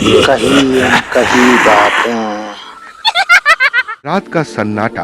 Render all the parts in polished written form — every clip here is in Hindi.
कही अनकही बातें। रात का सन्नाटा,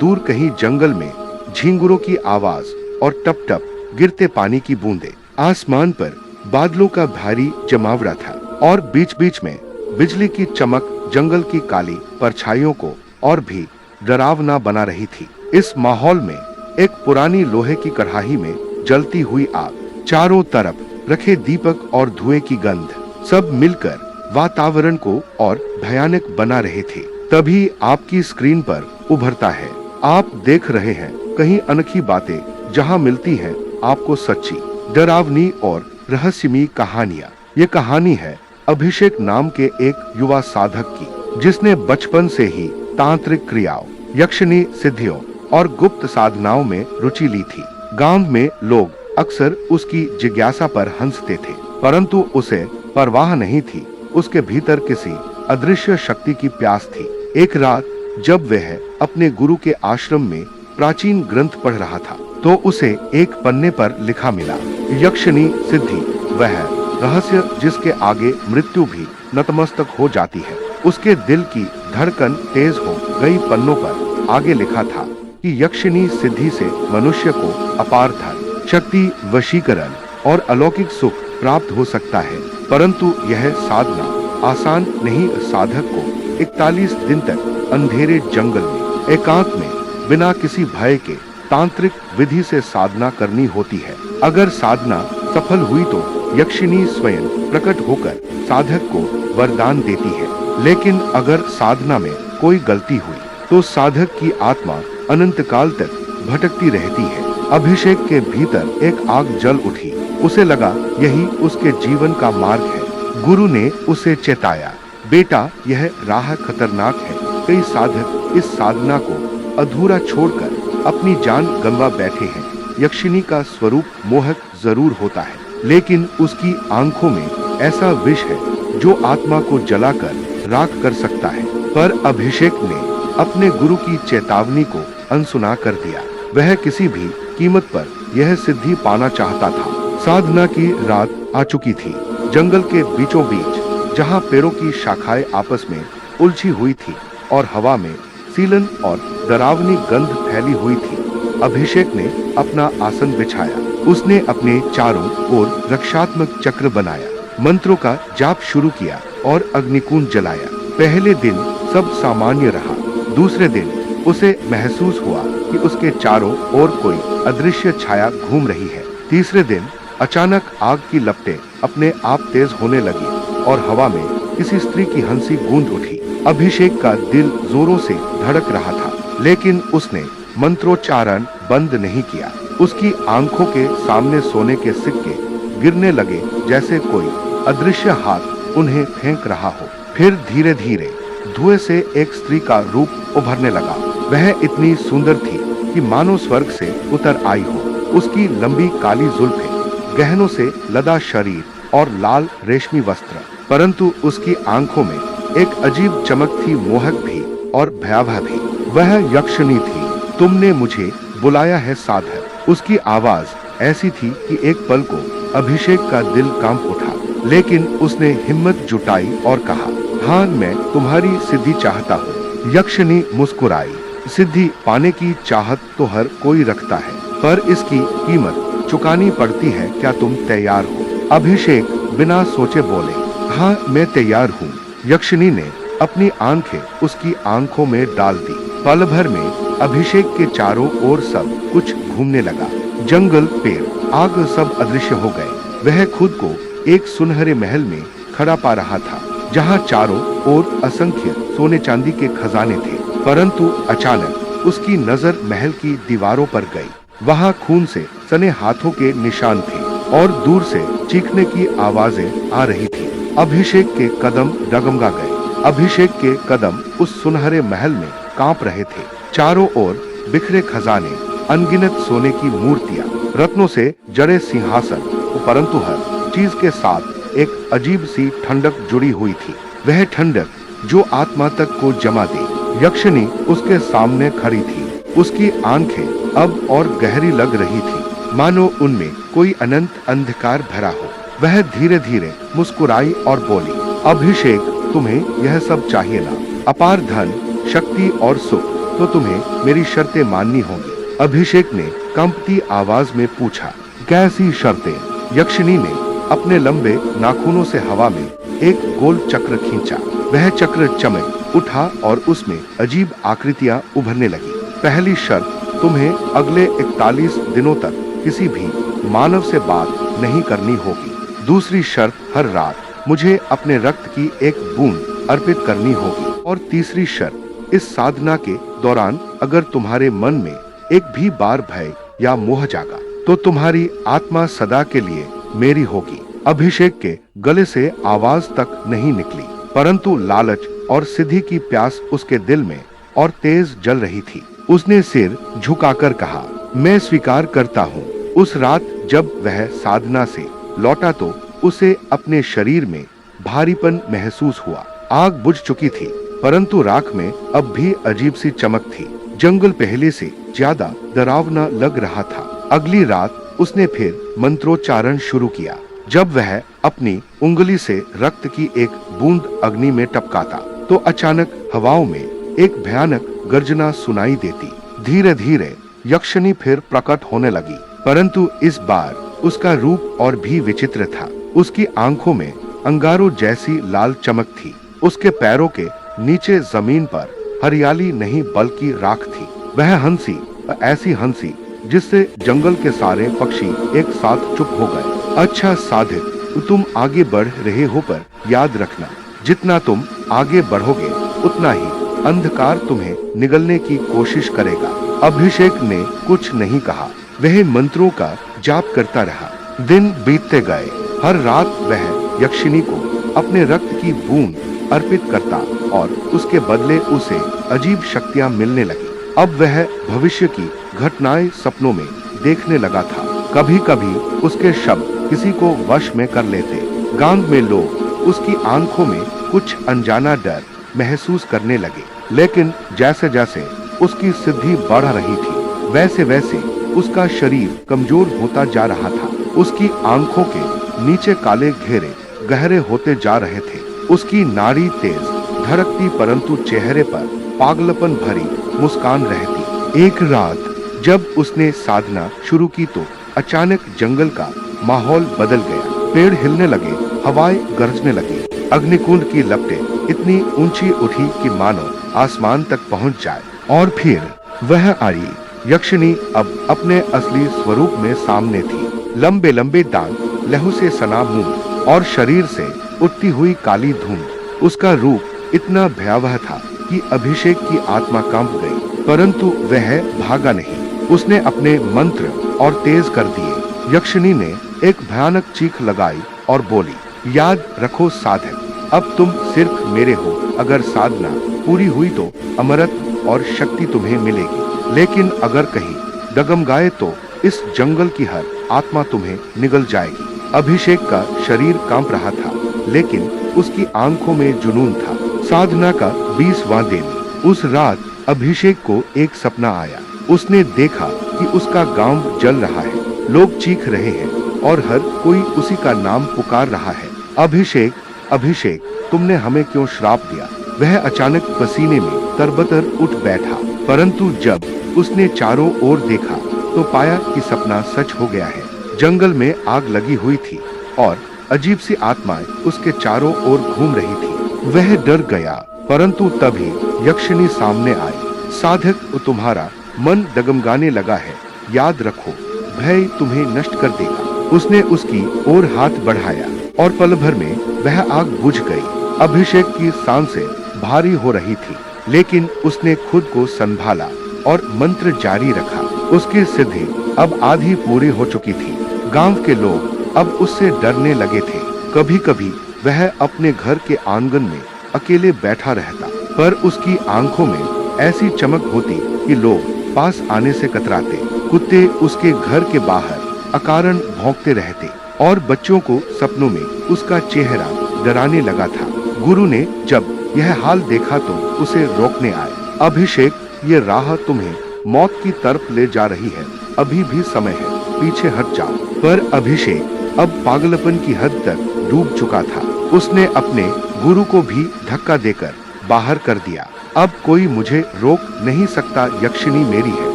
दूर कहीं जंगल में झींगुरों की आवाज और टप टप गिरते पानी की बूंदें। आसमान पर बादलों का भारी जमावड़ा था और बीच बीच में बिजली की चमक जंगल की काली परछाइयों को और भी डरावना बना रही थी। इस माहौल में एक पुरानी लोहे की कढ़ाई में जलती हुई आग, चारों तरफ रखे दीपक और धुएं की गंध, सब मिलकर वातावरण को और भयानक बना रहे थे। तभी आपकी स्क्रीन पर उभरता है। आप देख रहे हैं कहीं अनोखी बातें, जहां मिलती हैं आपको सच्ची, डरावनी और रहस्यमयी कहानियां। ये कहानी है अभिषेक नाम के एक युवा साधक की, जिसने बचपन से ही तांत्रिक क्रियाओं, यक्षिणी सिद्धियों और गुप्त साधनाओं में रुचि ली थी। गांव में लोग अक्सर उसकी जिज्ञासा पर हंसते थे, परंतु उसे परवाह नहीं थी। उसके भीतर किसी अदृश्य शक्ति की प्यास थी। एक रात जब वह अपने गुरु के आश्रम में प्राचीन ग्रंथ पढ़ रहा था, तो उसे एक पन्ने पर लिखा मिला, यक्षिणी सिद्धि, वह रहस्य जिसके आगे मृत्यु भी नतमस्तक हो जाती है। उसके दिल की धड़कन तेज हो गई। पन्नों पर आगे लिखा था कि यक्षिणी सिद्धि से मनुष्य को अपार धन, शक्ति, वशीकरण और अलौकिक सुख प्राप्त हो सकता है, परंतु यह साधना आसान नहीं। साधक को 41 दिन तक अंधेरे जंगल में एकांत में बिना किसी भय के तांत्रिक विधि से साधना करनी होती है। अगर साधना सफल हुई तो यक्षिणी स्वयं प्रकट होकर साधक को वरदान देती है, लेकिन अगर साधना में कोई गलती हुई तो साधक की आत्मा अनंत काल तक भटकती रहती है। अभिषेक के भीतर एक आग जल उठी। उसे लगा यही उसके जीवन का मार्ग है। गुरु ने उसे चेताया, बेटा, यह राह खतरनाक है। कई साधक इस साधना को अधूरा छोड़कर अपनी जान गंवा बैठे हैं। यक्षिणी का स्वरूप मोहक जरूर होता है, लेकिन उसकी आंखों में ऐसा विष है जो आत्मा को जलाकर राख कर सकता है। पर अभिषेक ने अपने गुरु की चेतावनी को अनसुना कर दिया। वह किसी भी कीमत पर यह सिद्धि पाना चाहता था। साधना की रात आ चुकी थी। जंगल के बीचों बीच, जहां पेड़ों की शाखाएं आपस में उलझी हुई थी और हवा में सीलन और डरावनी गंध फैली हुई थी, अभिषेक ने अपना आसन बिछाया। उसने अपने चारों ओर रक्षात्मक चक्र बनाया, मंत्रों का जाप शुरू किया और अग्निकुंड जलाया। पहले दिन सब सामान्य रहा। दूसरे दिन उसे महसूस हुआ कि उसके चारों ओर कोई अदृश्य छाया घूम रही है। तीसरे दिन अचानक आग की लपटें अपने आप तेज होने लगी और हवा में किसी स्त्री की हंसी गूंज उठी। अभिषेक का दिल जोरों से धड़क रहा था, लेकिन उसने मंत्रोच्चारण बंद नहीं किया। उसकी आंखों के सामने सोने के सिक्के गिरने लगे, जैसे कोई अदृश्य हाथ उन्हें फेंक रहा हो। फिर धीरे धीरे धुएं से एक स्त्री का रूप उभरने लगा। वह इतनी सुंदर थी कि मानो स्वर्ग से उतर आई हो। उसकी लंबी काली जुल्फें, गहनों से लदा शरीर और लाल रेशमी वस्त्र, परंतु उसकी आंखों में एक अजीब चमक थी, मोहक भी और भयावह भी। वह यक्षिणी थी। तुमने मुझे बुलाया है साधक। उसकी आवाज ऐसी थी कि एक पल को अभिषेक का दिल कांप उठा, लेकिन उसने हिम्मत जुटाई और कहा, हाँ, मैं तुम्हारी सिद्धि चाहता हूँ। यक्षिणी मुस्कुराई, सिद्धि पाने की चाहत तो हर कोई रखता है, पर इसकी कीमत चुकानी पड़ती है। क्या तुम तैयार हो? अभिषेक बिना सोचे बोले, हाँ, मैं तैयार हूँ। यक्षिणी ने अपनी आंखें उसकी आंखों में डाल दी। पल भर में अभिषेक के चारों ओर सब कुछ घूमने लगा। जंगल, पेड़, आग सब अदृश्य हो गए। वह खुद को एक सुनहरे महल में खड़ा पा रहा था, जहाँ चारों ओर असंख्य सोने चांदी के खजाने थे। परंतु अचानक उसकी नजर महल की दीवारों पर गई। वहाँ खून से सने हाथों के निशान थे और दूर से चीखने की आवाजें आ रही थी। अभिषेक के कदम डगमगा गए। अभिषेक के कदम उस सुनहरे महल में कांप रहे थे। चारों ओर बिखरे खजाने, अनगिनत सोने की मूर्तियां, रत्नों से जड़े सिंहासन, परंतु हर चीज के साथ एक अजीब सी ठंडक जुड़ी हुई थी। वह ठंडक जो आत्मा तक को जमा दे। यक्षिणी उसके सामने खड़ी थी। उसकी आंखें अब और गहरी लग रही थी, मानो उनमें कोई अनंत अंधकार भरा हो। वह धीरे धीरे मुस्कुराई और बोली, अभिषेक, तुम्हें यह सब चाहिए ना? अपार धन, शक्ति और सुख, तो तुम्हें मेरी शर्तें माननी होंगी। अभिषेक ने कंपती आवाज में पूछा। कैसी शर्तें? यक्षिणी ने अपने लंबे नाखूनों से हवा में एक गोल चक्र खींचा। वह चक्र चमक उठा और उसमें अजीब आकृतियां उभरने लगी। पहली शर्त, तुम्हें अगले 41 दिनों तक किसी भी मानव से बात नहीं करनी होगी। दूसरी शर्त, हर रात मुझे अपने रक्त की एक बूंद अर्पित करनी होगी। और तीसरी शर्त, इस साधना के दौरान अगर तुम्हारे मन में एक भी बार भय या मोह जागा तो तुम्हारी आत्मा सदा के लिए मेरी होगी। अभिषेक के गले से आवाज तक नहीं निकली, परंतु लालच और सिद्धि की प्यास उसके दिल में और तेज जल रही थी। उसने सिर झुकाकर कहा, मैं स्वीकार करता हूँ। उस रात जब वह साधना से लौटा तो उसे अपने शरीर में भारीपन महसूस हुआ। आग बुझ चुकी थी, परंतु राख में अब भी अजीब सी चमक थी। जंगल पहले से ज्यादा डरावना लग रहा था। अगली रात उसने फिर मंत्रोच्चारण शुरू किया। जब वह अपनी उंगली से रक्त की एक बूंद अग्नि में टपकाता तो अचानक हवाओं में एक भयानक गर्जना सुनाई देती। धीरे धीरे यक्षिणी फिर प्रकट होने लगी, परंतु इस बार उसका रूप और भी विचित्र था। उसकी आंखों में अंगारों जैसी लाल चमक थी। उसके पैरों के नीचे जमीन पर हरियाली नहीं बल्कि राख थी। वह हंसी, ऐसी हंसी जिससे जंगल के सारे पक्षी एक साथ चुप हो गए। अच्छा साधिक, तुम आगे बढ़ रहे हो, पर याद रखना, जितना तुम आगे बढ़ोगे उतना ही अंधकार तुम्हें निगलने की कोशिश करेगा। अभिषेक ने कुछ नहीं कहा। वह मंत्रों का जाप करता रहा। दिन बीतते गए। हर रात वह यक्षिणी को अपने रक्त की बूंद अर्पित करता और उसके बदले उसे अजीब शक्तियां मिलने लगी। अब वह भविष्य की घटनाएं सपनों में देखने लगा था। कभी कभी उसके शब्द किसी को वश में कर लेते। गांव में लोग उसकी आंखों में कुछ अनजाना डर महसूस करने लगे। लेकिन जैसे जैसे उसकी सिद्धि बढ़ रही थी, वैसे वैसे उसका शरीर कमजोर होता जा रहा था। उसकी आंखों के नीचे काले घेरे गहरे होते जा रहे थे। उसकी नाड़ी तेज धड़कती, परंतु चेहरे पर पागलपन भरी मुस्कान रहती। एक रात जब उसने साधना शुरू की तो अचानक जंगल का माहौल बदल गया। पेड़ हिलने लगे, हवाएं गरजने लगी। अग्निकुंड की लपटें इतनी ऊंची उठी कि मानो आसमान तक पहुंच जाए। और फिर वह आई। यक्षिणी अब अपने असली स्वरूप में सामने थी। लंबे लंबे दांत, लहू से सना मुंह और शरीर से उठती हुई काली धूम। उसका रूप इतना भयावह था कि अभिषेक की आत्मा कांप गई, परंतु वह भागा नहीं। उसने अपने मंत्र और तेज कर दिए। यक्षिणी ने एक भयानक चीख लगाई और बोली, याद रखो साधक, अब तुम सिर्फ मेरे हो। अगर साधना पूरी हुई तो अमरत्व और शक्ति तुम्हें मिलेगी, लेकिन अगर कहीं डगमगाए तो इस जंगल की हर आत्मा तुम्हें निगल जाएगी। अभिषेक का शरीर कांप रहा था, लेकिन उसकी आंखों में जुनून था। साधना का 20वां दिन। उस रात अभिषेक को एक सपना आया। उसने देखा कि उसका गांव जल रहा है, लोग चीख रहे हैं और हर कोई उसी का नाम पुकार रहा है। अभिषेक, अभिषेक, तुमने हमें क्यों श्राप दिया? वह अचानक पसीने में तरबतर उठ बैठा, परंतु जब उसने चारों ओर देखा तो पाया कि सपना सच हो गया है। जंगल में आग लगी हुई थी और अजीब सी आत्माएं उसके चारों ओर घूम रही थी। वह डर गया, परंतु तभी यक्षिणी सामने आई। साधक, तुम्हारा मन डगमगाने लगा है, याद रखो, भय तुम्हें नष्ट कर देगा। उसने उसकी ओर हाथ बढ़ाया और पल भर में वह आग बुझ गई। अभिषेक की सांसें भारी हो रही थी, लेकिन उसने खुद को संभाला और मंत्र जारी रखा। उसकी सिद्धि अब आधी पूरी हो चुकी थी। गांव के लोग अब उससे डरने लगे थे। कभी कभी वह अपने घर के आंगन में अकेले बैठा रहता, पर उसकी आंखों में ऐसी चमक होती कि लोग पास आने से कतराते। कुत्ते उसके घर के बाहर अकारण भौंकते रहते और बच्चों को सपनों में उसका चेहरा डराने लगा था। गुरु ने जब यह हाल देखा तो उसे रोकने आए। अभिषेक, ये राह तुम्हें मौत की तरफ ले जा रही है, अभी भी समय है, पीछे हट जाओ। पर अभिषेक अब पागलपन की हद तक डूब चुका था। उसने अपने गुरु को भी धक्का देकर बाहर कर दिया। अब कोई मुझे रोक नहीं सकता, यक्षिणी मेरी है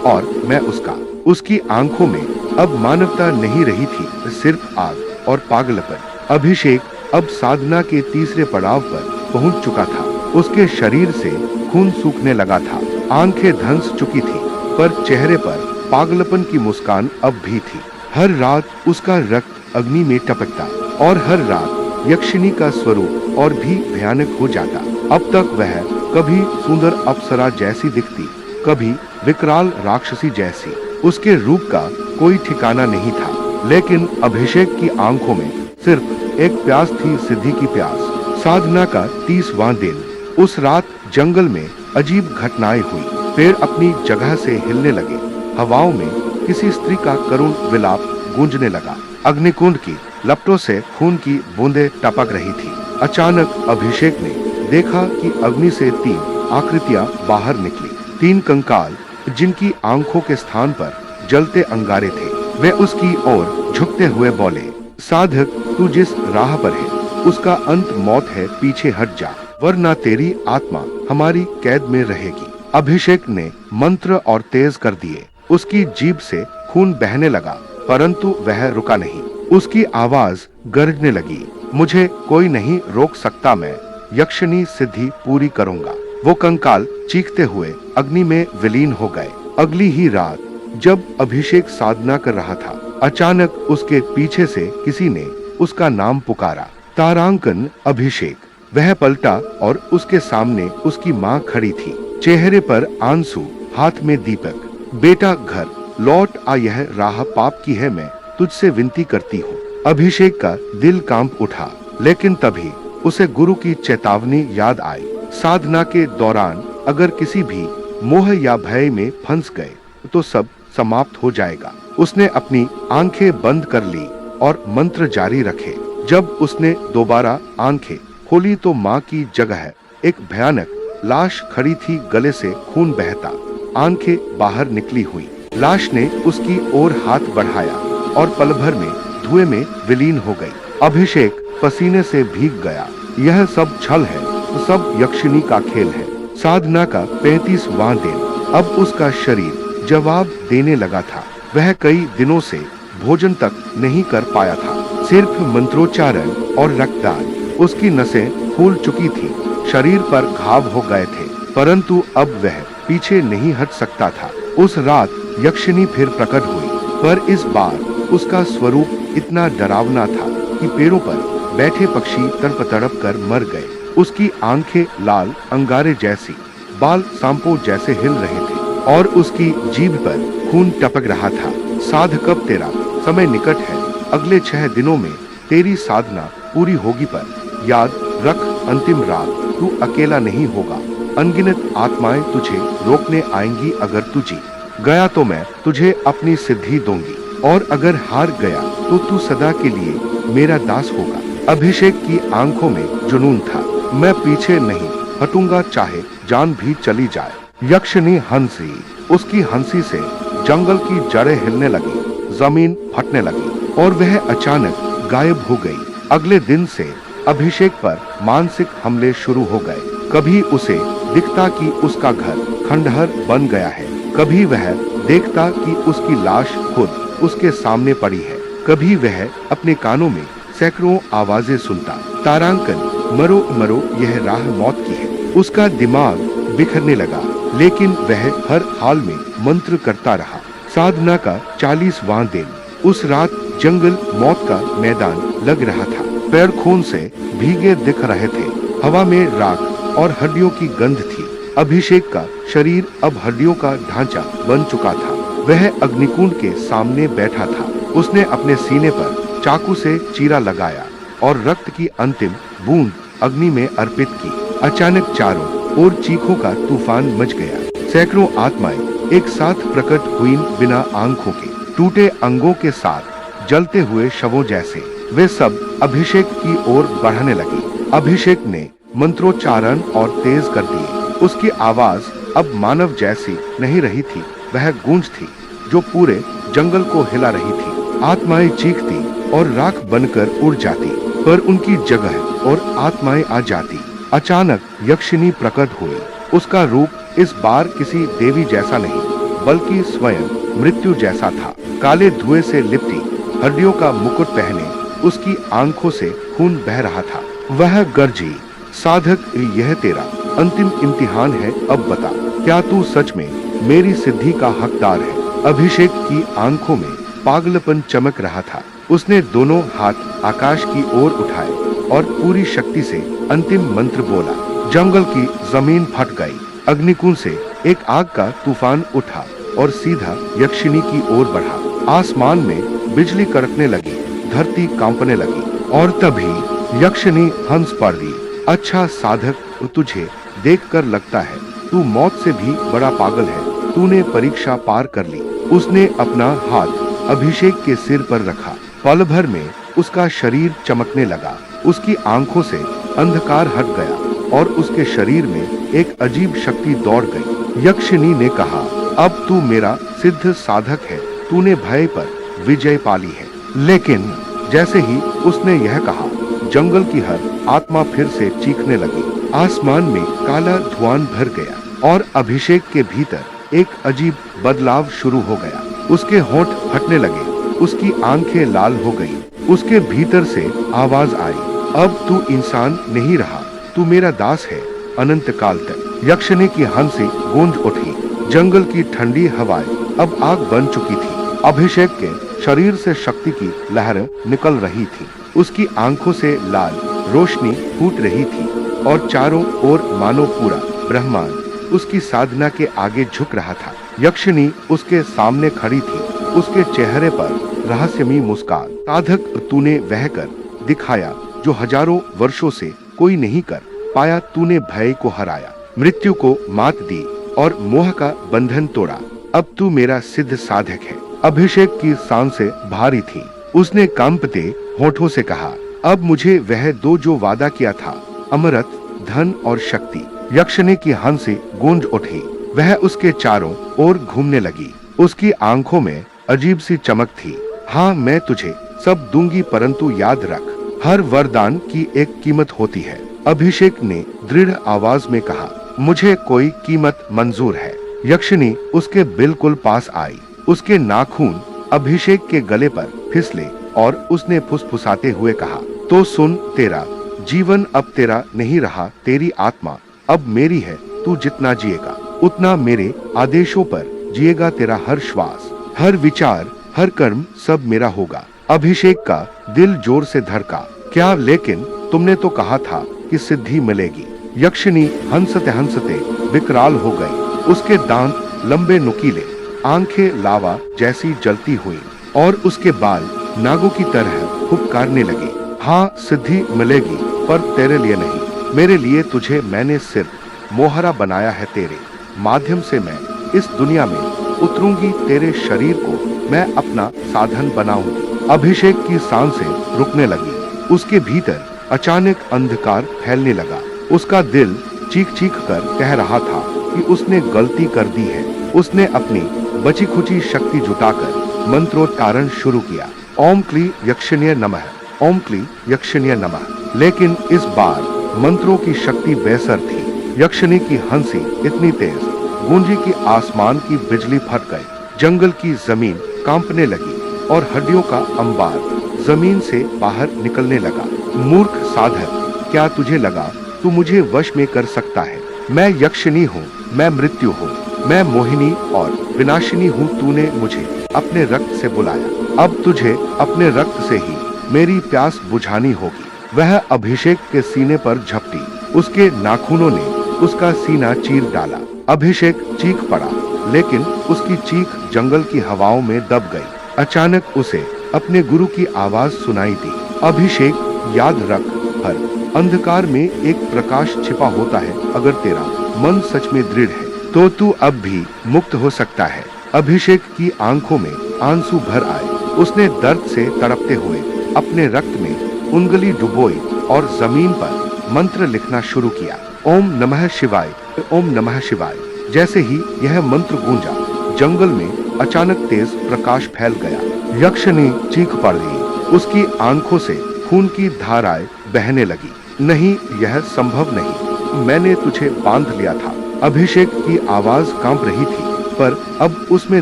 और मैं उसका। उसकी आंखों में अब मानवता नहीं रही थी, सिर्फ आग और पागलपन। अभिषेक अब साधना के तीसरे पड़ाव पर पहुंच चुका था। उसके शरीर से खून सूखने लगा था, आंखें धंस चुकी थी, पर चेहरे पर पागलपन की मुस्कान अब भी थी। हर रात उसका रक्त अग्नि में टपकता और हर रात यक्षिणी का स्वरूप और भी भयानक हो जाता। अब तक वह कभी सुंदर अप्सरा जैसी दिखती, कभी विकराल राक्षसी जैसी। उसके रूप का कोई ठिकाना नहीं था, लेकिन अभिषेक की आंखों में सिर्फ एक प्यास थी, सिद्धि की प्यास। साधना का 30वां दिन। उस रात जंगल में अजीब घटनाएं हुई। पेड़ अपनी जगह से हिलने लगे, हवाओं में किसी स्त्री का करुण विलाप गूंजने लगा, अग्निकुंड की लपटों से खून की बूंदें टपक रही थी। अचानक अभिषेक ने देखा कि अग्नि से 3 आकृतियां बाहर निकली, 3 कंकाल जिनकी आंखों के स्थान पर जलते अंगारे थे। वे उसकी ओर झुकते हुए बोले, साधक तू जिस राह पर है उसका अंत मौत है, पीछे हट जा, वरना तेरी आत्मा हमारी कैद में रहेगी। अभिषेक ने मंत्र और तेज कर दिए। उसकी जीभ से खून बहने लगा, परंतु वह रुका नहीं। उसकी आवाज गरजने लगी, मुझे कोई नहीं रोक सकता, मैं यक्षिणी सिद्धि पूरी करूंगा। वो कंकाल चीखते हुए अग्नि में विलीन हो गए। अगली ही रात जब अभिषेक साधना कर रहा था, अचानक उसके पीछे से किसी ने उसका नाम पुकारा, तारांकन अभिषेक। वह पलटा और उसके सामने उसकी माँ खड़ी थी, चेहरे पर आंसू, हाथ में दीपक। बेटा घर लौट आ, यह राह पाप की है, मैं तुझसे विनती करती हूँ। अभिषेक का दिल कांप उठा, लेकिन तभी उसे गुरु की चेतावनी याद आई। साधना के दौरान अगर किसी भी मोह या भय में फंस गए तो सब समाप्त हो जाएगा। उसने अपनी आंखें बंद कर ली और मंत्र जारी रखे। जब उसने दोबारा आंखें खोली तो माँ की जगह एक भयानक लाश खड़ी थी, गले से खून बहता, आंखें बाहर निकली हुई। लाश ने उसकी ओर हाथ बढ़ाया और पल भर में धुएं में विलीन हो गई। अभिषेक पसीने से भीग गया। यह सब छल है, सब यक्षिणी का खेल है। साधना का 35वां दिन। अब उसका शरीर जवाब देने लगा था। वह कई दिनों से भोजन तक नहीं कर पाया था, सिर्फ मंत्रोच्चारण और रक्तदान। उसकी नसें फूल चुकी थी, शरीर पर घाव हो गए थे, परंतु अब वह पीछे नहीं हट सकता था। उस रात यक्षिणी फिर प्रकट हुई, पर इस बार उसका स्वरूप इतना डरावना था कि पेड़ों पर बैठे पक्षी तड़प तड़प कर मर गए। उसकी आंखें लाल अंगारे जैसी, बाल सांपों जैसे हिल रहे थे और उसकी जीभ पर खून टपक रहा था। साधक तेरा समय निकट है, अगले 6 दिनों में तेरी साधना पूरी होगी, पर याद रख अंतिम रात तू अकेला नहीं होगा। अनगिनत आत्माएं तुझे रोकने आएंगी। अगर तू जीत गया तो मैं तुझे अपनी सिद्धि दूंगी, और अगर हार गया तो तू सदा के लिए मेरा दास होगा। अभिषेक की आंखों में जुनून था, मैं पीछे नहीं हटूंगा, चाहे जान भी चली जाए। यक्षिणी हंसी, उसकी हंसी से जंगल की जड़ें हिलने लगी, जमीन फटने लगी और वह अचानक गायब हो गई। अगले दिन से अभिषेक पर मानसिक हमले शुरू हो गए। कभी उसे दिखता कि उसका घर खंडहर बन गया है, कभी वह देखता कि उसकी लाश खुद उसके सामने पड़ी है, कभी वह अपने कानों में सैकड़ों आवाजें सुनता, तारांकन मरो मरो, यह राह मौत की है। उसका दिमाग बिखरने लगा, लेकिन वह हर हाल में मंत्र करता रहा। साधना का 40वां दिन। उस रात जंगल मौत का मैदान लग रहा था। पैर खून से भीगे दिख रहे थे, हवा में राख और हड्डियों की गंध थी। अभिषेक का शरीर अब हड्डियों का ढांचा बन चुका था। वह अग्निकुंड के सामने बैठा था। उसने अपने सीने पर चाकू से चीरा लगाया और रक्त की अंतिम बूंद अग्नि में अर्पित की। अचानक चारों ओर चीखों का तूफान मच गया। सैकड़ों आत्माएं एक साथ प्रकट हुईं, बिना आंखों के, टूटे अंगों के साथ, जलते हुए शवों जैसे। वे सब अभिषेक की ओर बढ़ने लगी। अभिषेक ने मंत्रोच्चारण और तेज कर दिए। उसकी आवाज अब मानव जैसी नहीं रही थी, वह गूंज थी जो पूरे जंगल को हिला रही थी। आत्माएं चीखती और राख बनकर उड़ जाती, पर उनकी जगह और आत्माएं आ जाती। अचानक यक्षिनी प्रकट हुई। उसका रूप इस बार किसी देवी जैसा नहीं, बल्कि स्वयं मृत्यु जैसा था। काले धुएं से लिपटी हड्डियों का मुकुट पहने उसकी आंखों से खून बह रहा था। वह गर्जी, साधक, यह तेरा अंतिम इम्तिहान है। अब बता, क्या तू सच में मेरी सिद्धि का हकदार है? अभिषेक की आंखों में पागलपन चमक रहा था। उसने दोनों हाथ आकाश की ओर उठाए और पूरी शक्ति से अंतिम मंत्र बोला। जंगल की जमीन फट गई। अग्निकुंड से एक आग का तूफान उठा और सीधा यक्षिनी की ओर बढ़ा। आसमान में बिजली कड़कने लगी, धरती कांपने लगी और तभी यक्षिनी हंस पड़ी। अच्छा साधक, तुझे देखकर लगता है तू मौत से भी बड़ा पागल है। तूने परीक्षा पार कर ली। उसने अपना हाथ अभिषेक के सिर पर रखा। पल भर में उसका शरीर चमकने लगा। उसकी आंखों से अंधकार हट गया और उसके शरीर में एक अजीब शक्ति दौड़ गई। यक्षिनी ने कहा, अब तू मेरा सिद्ध साधक है। तूने भय पर विजय पाली है। लेकिन जैसे ही उसने यह कहा, जंगल की हर आत्मा फिर से चीखने लगी। आसमान में काला धुआं भर गया और अभिषेक के भीतर एक अजीब बदलाव शुरू हो गया। उसके होंठ फटने लगे, उसकी आंखें लाल हो गईं। उसके भीतर से आवाज आई, अब तू इंसान नहीं रहा, तू मेरा दास है अनंत काल तक। यक्षिनी की हंसी गूंज उठी। जंगल की ठंडी हवाएं अब आग बन चुकी थी। अभिषेक के शरीर से शक्ति की लहर निकल रही थी। उसकी आंखों से लाल रोशनी फूट रही थी और चारों ओर मानो पूरा ब्रह्मांड उसकी साधना के आगे झुक रहा था। यक्षिनी उसके सामने खड़ी थी। उसके चेहरे पर रहस्यमयी मुस्कान। साधक, तूने वह कर दिखाया जो हजारों वर्षों से कोई नहीं कर पाया। तूने भय को हराया, मृत्यु को मात दी और मोह का बंधन तोड़ा। अब तू मेरा सिद्ध साधक है। अभिषेक की सांसें भारी थी। उसने कांपते होठों से कहा, अब मुझे वह दो जो वादा किया था, अमरत, धन और शक्ति। यक्षिनी की हंसी गूंज उठी। वह उसके चारों ओर घूमने लगी। उसकी आंखों में अजीब सी चमक थी। हाँ, मैं तुझे सब दूंगी, परंतु याद रख, हर वरदान की एक कीमत होती है। अभिषेक ने दृढ़ आवाज में कहा, मुझे कोई कीमत मंजूर है। यक्षिनी उसके बिल्कुल पास आई। उसके नाखून अभिषेक के गले पर फिसले और उसने फुसफुसाते हुए कहा, तो सुन, तेरा जीवन अब तेरा नहीं रहा, तेरी आत्मा अब मेरी है। तू जितना जिएगा उतना मेरे आदेशों पर जिएगा। तेरा हर श्वास, हर विचार, हर कर्म सब मेरा होगा। अभिषेक का दिल जोर से धड़का। क्या, लेकिन तुमने तो कहा था कि सिद्धि मिलेगी। यक्षिनी हंसते हंसते विकराल हो गई। उसके दांत लंबे नुकीले, आंखें लावा जैसी जलती हुई और उसके बाल नागों की तरह फुफकारने लगे। हाँ, सिद्धि मिलेगी, पर तेरे लिए नहीं, मेरे लिए। तुझे मैंने सिर्फ मोहरा बनाया है। तेरे माध्यम से मैं इस दुनिया में उतरूंगी। तेरे शरीर को मैं अपना साधन बनाऊंगी। अभिषेक की सांसें रुकने लगी। उसके भीतर अचानक अंधकार फैलने लगा। उसका दिल चीख चीख कर कह रहा था कि उसने गलती कर दी है। उसने अपनी बची खुची शक्ति जुटाकर मंत्रोच्चारण शुरू किया। ओम क्ली यक्षिण्य नमः, ओम क्ली यक्षिण्य नमः। लेकिन इस बार मंत्रों की शक्ति बेसर थी। यक्षिनी की हंसी इतनी तेज गूंजी कि आसमान की बिजली फट गई। जंगल की जमीन कांपने लगी और हड्डियों का अंबार जमीन से बाहर निकलने लगा। मूर्ख साधक, क्या तुझे लगा तू मुझे वश में कर सकता है? मैं यक्षिनी हूँ, मैं मृत्यु हूँ, मैं मोहिनी और विनाशिनी हूँ। तूने मुझे अपने रक्त से बुलाया, अब तुझे अपने रक्त से ही मेरी प्यास बुझानी होगी। वह अभिषेक के सीने पर झपटी। उसके नाखूनों ने उसका सीना चीर डाला। अभिषेक चीख पड़ा, लेकिन उसकी चीख जंगल की हवाओं में दब गई। अचानक उसे अपने गुरु की आवाज सुनाई दी, अभिषेक, याद रख, हर अंधकार में एक प्रकाश छिपा होता है। अगर तेरा मन सच में दृढ़ है तो तू अब भी मुक्त हो सकता है। अभिषेक की आंखों में आंसू भर आए। उसने दर्द से तड़पते हुए अपने रक्त में उंगली डुबोई और जमीन पर मंत्र लिखना शुरू किया। ओम नमः शिवाय, ओम नमः शिवाय। जैसे ही यह मंत्र गूंजा, जंगल में अचानक तेज प्रकाश फैल गया। यक्षिनी चीख पड़ी। उसकी आंखों से खून की धाराएं बहने लगी। नहीं, यह संभव नहीं। मैंने तुझे बांध लिया था। अभिषेक की आवाज कांप रही थी, पर अब उसमें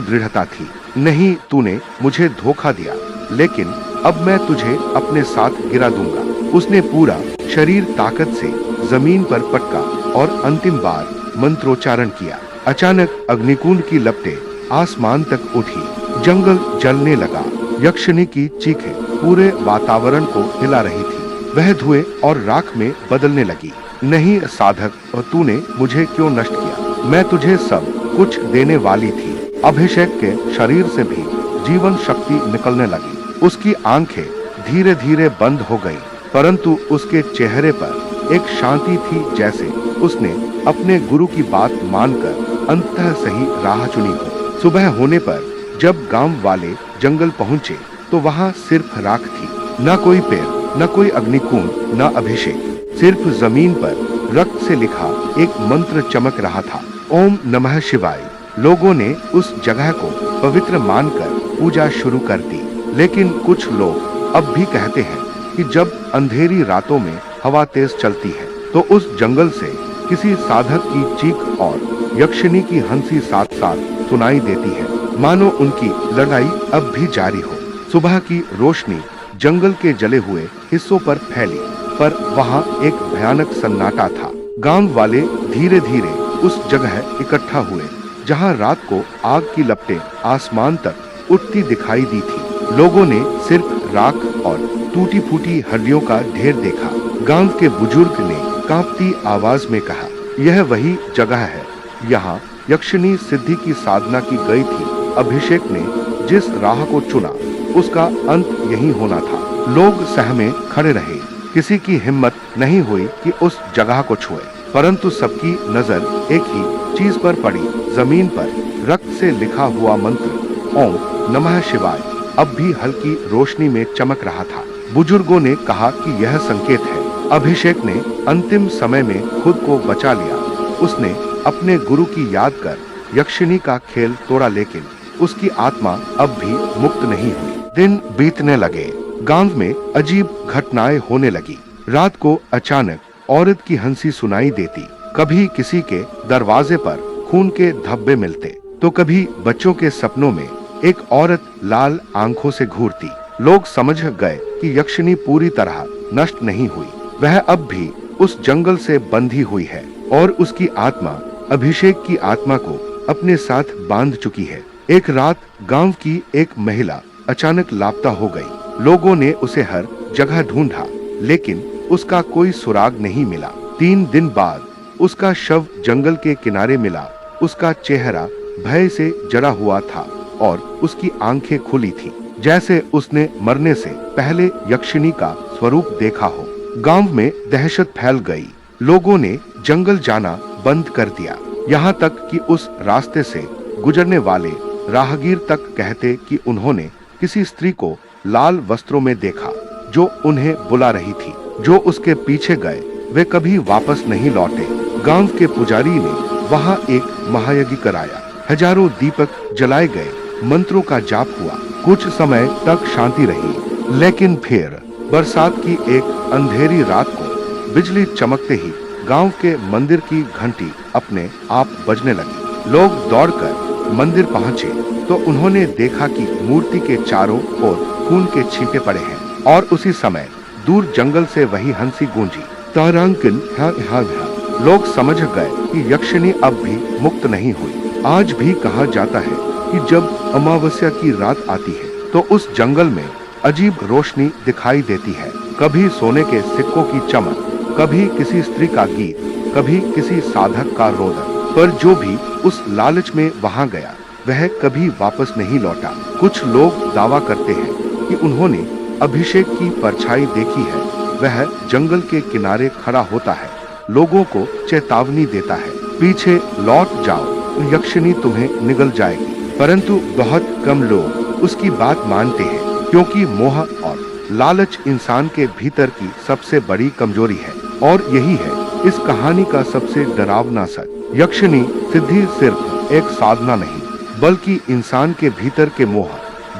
दृढ़ता थी। नहीं, तूने मुझे धोखा दिया, लेकिन अब मैं तुझे अपने साथ गिरा दूंगा। उसने पूरा शरीर ताकत से जमीन पर पटका और अंतिम बार मंत्रोच्चारण किया। अचानक अग्निकुंड की लपटें आसमान तक उठी, जंगल जलने लगा। यक्षिणी की चीखें पूरे वातावरण को हिला रही थी। वह धुएं और राख में बदलने लगी। नहीं साधक, तूने मुझे क्यों नष्ट किया? मैं तुझे सब कुछ देने वाली थी। अभिषेक के शरीर से भी जीवन शक्ति निकलने लगी। उसकी आंखें धीरे धीरे बंद हो गईं, परंतु उसके चेहरे पर एक शांति थी, जैसे उसने अपने गुरु की बात मानकर अंततः सही राह चुनी हो। सुबह होने पर जब गांव वाले जंगल पहुंचे तो वहां सिर्फ राख थी। न कोई पेड़, न कोई अग्निकुंड, न अभिषेक। सिर्फ जमीन पर रक्त से लिखा एक मंत्र चमक रहा था, ओम नमः शिवाय। लोगों ने उस जगह को पवित्र मानकर पूजा शुरू कर दी। लेकिन कुछ लोग अब भी कहते हैं कि जब अंधेरी रातों में हवा तेज चलती है तो उस जंगल से किसी साधक की चीख और यक्षिणी की हंसी साथ साथ सुनाई देती है, मानो उनकी लड़ाई अब भी जारी हो। सुबह की रोशनी जंगल के जले हुए हिस्सों पर फैली, पर वहां एक भयानक सन्नाटा था। गांव वाले धीरे धीरे उस जगह इकट्ठा हुए जहां रात को आग की लपटें आसमान तक उठती दिखाई दी थी। लोगों ने सिर्फ राख और टूटी फूटी हड्डियों का ढेर देखा। गांव के बुजुर्ग ने कांपती आवाज में कहा, यह वही जगह है, यहाँ यक्षिणी सिद्धि की साधना की गई थी। अभिषेक ने जिस राह को चुना उसका अंत यही होना था। लोग सहमे खड़े रहे। किसी की हिम्मत नहीं हुई कि उस जगह को छुए, परंतु सबकी नजर एक ही चीज पर पड़ी, जमीन पर रक्त से लिखा हुआ मंत्र ओम नमः शिवाय अब भी हल्की रोशनी में चमक रहा था। बुजुर्गों ने कहा कि यह संकेत है। अभिषेक ने अंतिम समय में खुद को बचा लिया। उसने अपने गुरु की याद कर यक्षिणी का खेल तोड़ा, लेकिन उसकी आत्मा अब भी मुक्त नहीं हुई। दिन बीतने लगे। गांव में अजीब घटनाएं होने लगी। रात को अचानक औरत की हंसी सुनाई देती। कभी किसी के दरवाजे पर खून के धब्बे मिलते, तो कभी बच्चों के सपनों में एक औरत लाल आंखों से घूरती। लोग समझ गए कि यक्षिणी पूरी तरह नष्ट नहीं हुई। वह अब भी उस जंगल से बंधी हुई है और उसकी आत्मा अभिषेक की आत्मा को अपने साथ बांध चुकी है। एक रात गांव की एक महिला अचानक लापता हो गई। लोगों ने उसे हर जगह ढूंढा, लेकिन उसका कोई सुराग नहीं मिला। 3 दिन बाद उसका शव जंगल के किनारे मिला। उसका चेहरा भय से जला हुआ था और उसकी आंखें खुली थी, जैसे उसने मरने से पहले यक्षिणी का स्वरूप देखा हो। गांव में दहशत फैल गई। लोगों ने जंगल जाना बंद कर दिया। यहाँ तक कि उस रास्ते से गुजरने वाले राहगीर तक कहते कि उन्होंने किसी स्त्री को लाल वस्त्रों में देखा जो उन्हें बुला रही थी। जो उसके पीछे गए वे कभी वापस नहीं लौटे। गांव के पुजारी ने वहां एक महायज्ञ कराया। हजारों दीपक जलाए गए, मंत्रों का जाप हुआ। कुछ समय तक शांति रही, लेकिन फिर बरसात की एक अंधेरी रात को बिजली चमकते ही गांव के मंदिर की घंटी अपने आप बजने लगी। लोग दौड़कर मंदिर पहुंचे तो उन्होंने देखा कि मूर्ति के चारों ओर खून के छींटे पड़े हैं, और उसी समय दूर जंगल से वही हंसी गूंजी, तारांकिन हाँ हाँ हाँ। लोग समझ गए कि यक्षिणी अब भी मुक्त नहीं हुई। आज भी कहा जाता है कि जब अमावस्या की रात आती है तो उस जंगल में अजीब रोशनी दिखाई देती है। कभी सोने के सिक्कों की चमक, कभी किसी स्त्री का गीत, कभी किसी साधक का रोदन। पर जो भी उस लालच में वहां गया वह कभी वापस नहीं लौटा। कुछ लोग दावा करते हैं कि उन्होंने अभिषेक की परछाई देखी है। वह जंगल के किनारे खड़ा होता है, लोगों को चेतावनी देता है, पीछे लौट जाओ, यक्षिणी तुम्हें निगल जाएगी। परंतु बहुत कम लोग उसकी बात मानते हैं, क्योंकि मोह और लालच इंसान के भीतर की सबसे बड़ी कमजोरी है। और यही है इस कहानी का सबसे डरावना सच। यक्षिणी सिद्धि सिर्फ एक साधना नहीं, बल्कि इंसान के भीतर के मोह,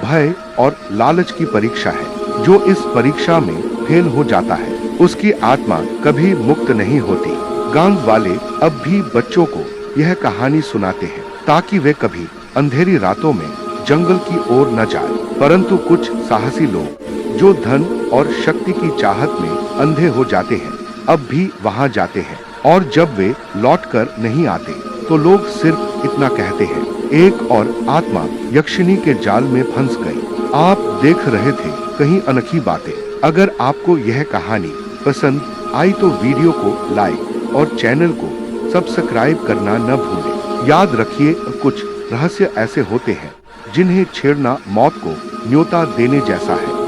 भय और लालच की परीक्षा है। जो इस परीक्षा में फेल हो जाता है उसकी आत्मा कभी मुक्त नहीं होती। गांव वाले अब भी बच्चों को यह कहानी सुनाते हैं ताकि वे कभी अंधेरी रातों में जंगल की ओर न जाएं। परंतु कुछ साहसी लोग जो धन और शक्ति की चाहत में अंधे हो जाते हैं अब भी वहां जाते हैं, और जब वे लौटकर नहीं आते तो लोग सिर्फ इतना कहते हैं, एक और आत्मा यक्षिनी के जाल में फंस गई। आप देख रहे थे कहीं अनोखी बातें। अगर आपको यह कहानी पसंद आई तो वीडियो को लाइक और चैनल को सब्सक्राइब करना न भूलें। याद रखिए, कुछ रहस्य ऐसे होते हैं जिन्हें छेड़ना मौत को न्योता देने जैसा है।